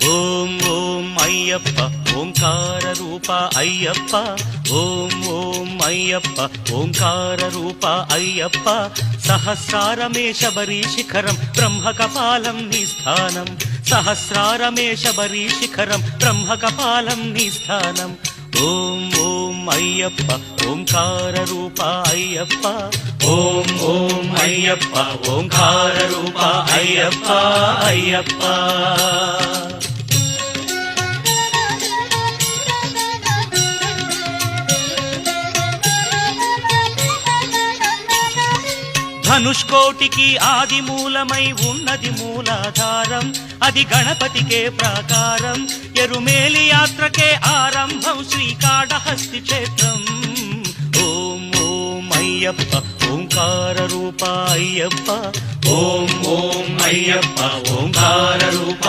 ఓం ఓం అయ్యప్ప ఓంకార రూప అయ్యప్ప ఓం ఓం అయ్యప్ప ఓంకార రూప అయ్యప్ప సహస్రారమే శబరీ శిఖరం బ్రహ్మకపాలం నీ స్థానం సహస్రారమే శబరీ శిఖరం బ్రహ్మకపాలం నీ స్థానం ఓం ఓం అయ్యప్ప ఓంకార రూప అయ్యప్ప ఓం ఓం అయ్యప్ప ఓంకార రూప అయ్యప్ప అయ్యప్ప ధనుష్కోటికి ఆది మూలమై ఉన్నది మూలాధారం అది గణపతికే ప్రాకారం ఎరుమేలి యాత్రకే ఆరంభం శ్రీకాళహస్తి క్షేత్రం ఓం ఓం అయ్యప్ప ఓంకార రూప అయ్యప్ప ఓం ఓం అయ్యప్ప ఓంకార రూప